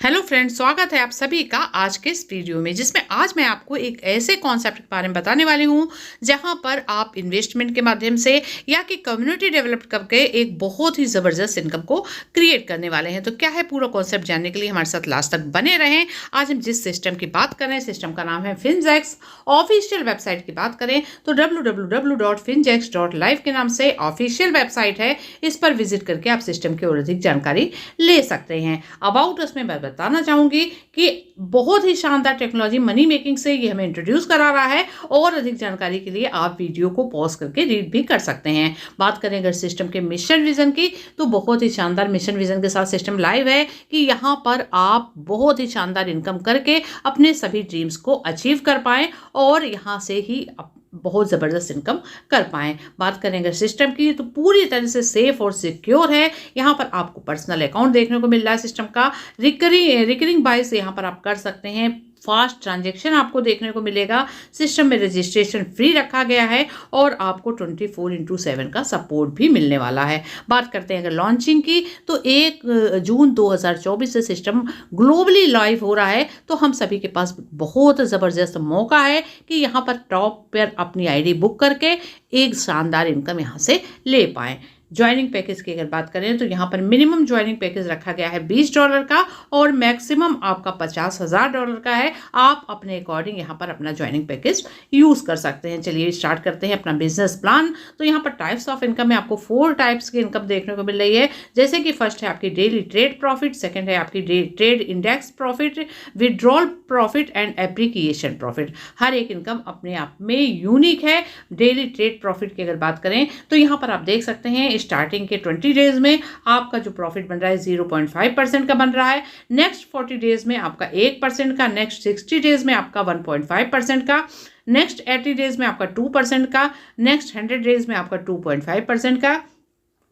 Hello friends, स्वागत है आप सभी का आज के इस वीडियो में, जिसमें आज मैं आपको एक ऐसे कॉन्सेप्ट के बारे में बताने वाली हूं जहां पर आप इन्वेस्टमेंट के माध्यम से या कि कम्युनिटी डेवलप करके एक बहुत ही ज़बरदस्त इनकम को क्रिएट करने वाले हैं। तो क्या है पूरा कॉन्सेप्ट जानने के लिए हमारे साथ लास्ट तक बने रहें। आज हम जिस सिस्टम की बात कर रहे हैं, सिस्टम का नाम है फिनजेक्स। ऑफिशियल वेबसाइट की बात करें तो www.finjex.live के नाम से ऑफिशियल वेबसाइट है। इस पर विजिट करके आप सिस्टम की और अधिक जानकारी ले सकते हैं। अबाउट उसमें मैं बताना चाहूंगी कि बहुत ही शानदार टेक्नोलॉजी मनी मेकिंग से ये हमें इंट्रोड्यूस करा रहा है, और अधिक जानकारी के लिए आप वीडियो को पॉज करके रीड भी कर सकते हैं। बात करें अगर सिस्टम के मिशन विजन की, तो बहुत ही शानदार मिशन विजन के साथ सिस्टम लाइव है कि यहाँ पर आप बहुत ही शानदार इनकम करके अपने सभी ड्रीम्स को अचीव कर पाएं और यहाँ से ही बहुत ज़बरदस्त इनकम कर पाएँ। बात करें अगर सिस्टम की, तो पूरी तरह से सेफ और सिक्योर है। यहाँ पर आपको पर्सनल अकाउंट देखने को मिल रहा है सिस्टम का। रिकरिंग बाइस यहाँ पर आप कर सकते हैं। फास्ट ट्रांजैक्शन आपको देखने को मिलेगा। सिस्टम में रजिस्ट्रेशन फ्री रखा गया है और आपको 24/7 का सपोर्ट भी मिलने वाला है। बात करते हैं अगर लॉन्चिंग की, तो 1 जून 2024 से सिस्टम ग्लोबली लाइव हो रहा है। तो हम सभी के पास बहुत ज़बरदस्त मौका है कि यहाँ पर टॉप पर अपनी आईडी बुक करके एक शानदार इनकम यहाँ से ले पाएँ। ज्वाइनिंग पैकेज की अगर बात करें तो यहाँ पर मिनिमम ज्वाइनिंग पैकेज रखा गया है $20 का और मैक्सिमम आपका $50,000 का है। आप अपने अकॉर्डिंग यहाँ पर अपना ज्वाइनिंग पैकेज यूज़ कर सकते हैं। चलिए स्टार्ट करते हैं अपना बिजनेस प्लान। तो यहाँ पर टाइप्स ऑफ इनकम में आपको 4 टाइप्स की इनकम देखने को मिल रही है। जैसे कि फर्स्ट है आपकी डेली ट्रेड प्रॉफिट, सेकेंड है आपकी trade index profit, withdrawal profit and application profit. हर एक इनकम अपने आप में यूनिक है। डेली ट्रेड प्रॉफिट की अगर बात करें तो यहाँ पर आप देख सकते हैं स्टार्टिंग के 20 डेज में आपका जो प्रॉफिट बन रहा है 0.5% का बन रहा है। नेक्स्ट 40 डेज में आपका 1% का, नेक्स्ट 60 डेज में आपका 1.5% का, नेक्स्ट 80 डेज में आपका 2% का, नेक्स्ट 100 डेज में आपका 2.5% का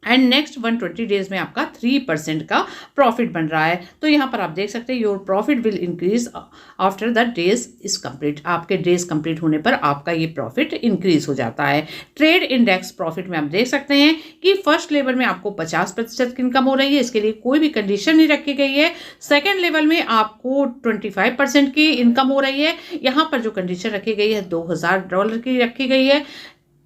एंड नेक्स्ट 120 डेज में आपका 3% का प्रॉफिट बन रहा है। तो यहाँ पर आप देख सकते हैं your profit will increase after the days is complete. आपके डेज कंप्लीट होने पर आपका ये प्रॉफिट इंक्रीज हो जाता है। ट्रेड इंडेक्स प्रॉफिट में आप देख सकते हैं कि फर्स्ट लेवल में आपको 50% की इनकम हो रही है। इसके लिए कोई भी कंडीशन नहीं रखी गई है। सेकेंड लेवल में आपको 25% की इनकम हो रही है। यहाँ पर जो कंडीशन रखी गई है $2,000 की रखी गई है।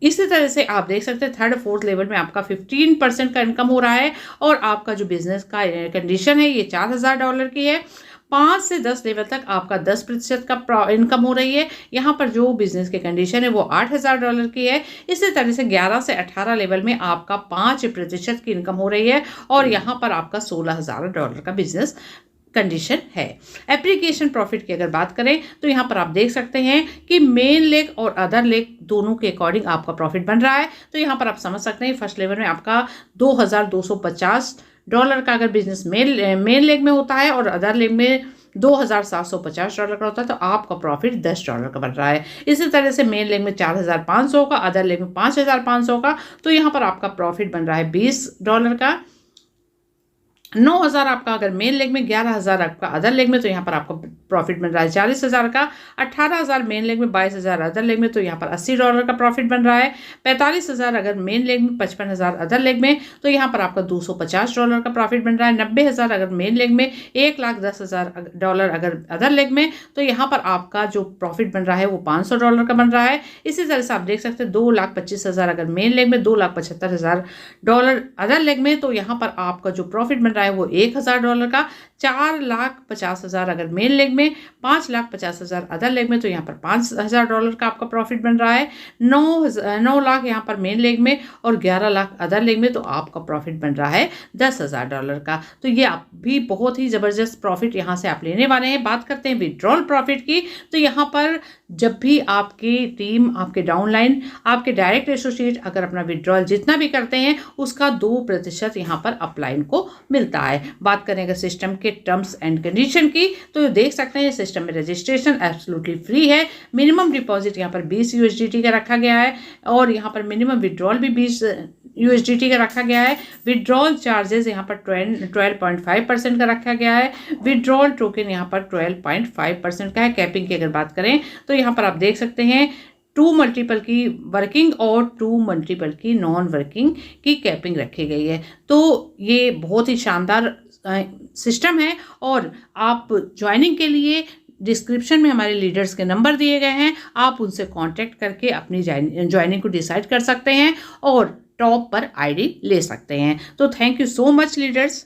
इसी तरह से आप देख सकते हैं थर्ड फोर्थ लेवल में आपका 15% का इनकम हो रहा है और आपका जो बिजनेस का कंडीशन है ये $4,000 की है। 5 से 10 लेवल तक आपका 10% का इनकम हो रही है। यहाँ पर जो बिजनेस की कंडीशन है वो $8,000 की है। इसी तरह से 11 से 18 लेवल में आपका 5% की इनकम हो रही है और यहाँ पर आपका $16,000 का बिजनेस कंडीशन है। एप्लीकेशन प्रॉफिट की अगर बात करें तो यहाँ पर आप देख सकते हैं कि मेन लेग और अदर लेग दोनों के अकॉर्डिंग आपका प्रॉफिट बन रहा है। तो यहाँ पर आप समझ सकते हैं फर्स्ट लेवल में आपका $2,250 का अगर बिजनेस मेन लेग में होता है और अदर लेग में $2,750 का होता है, तो आपका प्रॉफिट $10 का बन रहा है। इसी तरह से मेन लेग में 4,500 का, अदर लेग में 5,500 का, तो यहाँ पर आपका प्रॉफिट बन रहा है $20 का। 9,000 आपका अगर मेन लेग में, 11,000 आपका अदर लेग में, तो यहाँ पर आपका प्रॉफिट बन रहा है 40,000 का। 18,000 मेन लेग में, 22,000 अदर लेग में, तो यहाँ पर $80 का प्रॉफिट बन रहा है। 45,000 अगर मेन लेग में, 55,000 अदर लेग में, तो यहाँ पर आपका $250 का प्रॉफिट बन रहा है। 90,000 अगर मेन लेग में, $1,10,000 अगर अदर लेग में, तो यहाँ पर आपका जो प्रॉफिट बन रहा है वो $500 का बन रहा है। इसी तरह से आप देख सकते हैं 2,25,000 अगर मेन लेग में, $2,75,000 अदर लेग में, तो यहाँ पर आपका जो प्रॉफिट बन रहा है वो $1,000 का। 4,50,000 अगर मेन लेग में, 5,50,000 अदर लेग में, तो यहाँ पर $5,000 का आपका प्रॉफिट बन रहा है। 9 लाख यहाँ पर मेन लेग में और 11 लाख अदर लेग में, तो आपका प्रॉफिट बन रहा है $10,000 का। तो ये आप भी बहुत ही ज़बरदस्त प्रॉफिट यहाँ से आप लेने वाले हैं। बात करते हैं विड्रॉल प्रॉफिट की, तो यहाँ पर जब भी आपकी टीम, आपके डाउनलाइन, आपके डायरेक्ट एसोसिएट अगर अपना विड्रॉल जितना भी करते हैं उसका 2% यहाँ पर अपलाइन को मिलता है। बात करें अगर सिस्टम के टर्म्स एंड कंडीशन की, तो देख सकते हैं सिस्टम में रजिस्ट्रेशन एब्सोल्युटली फ्री है। मिनिमम डिपॉजिट यहाँ पर 20 USDT का रखा गया है और यहाँ पर मिनिमम विड्रॉल भी 20 USDT का रखा गया है। विड्रॉल चार्जेस यहाँ पर 12.5% का रखा गया है। विड्रॉल टोकन यहाँ पर 12.5% का है। कैपिंग की अगर बात करें तो यहाँ पर आप देख सकते हैं 2 मल्टीपल की वर्किंग और 2 मल्टीपल की नॉन वर्किंग की कैपिंग रखी गई है। तो ये बहुत ही शानदार सिस्टम है और आप ज्वाइनिंग के लिए डिस्क्रिप्शन में हमारे लीडर्स के नंबर दिए गए हैं, आप उनसे कांटेक्ट करके अपनी ज्वाइनिंग को डिसाइड कर सकते हैं और टॉप पर आईडी ले सकते हैं। तो thank you so much leaders.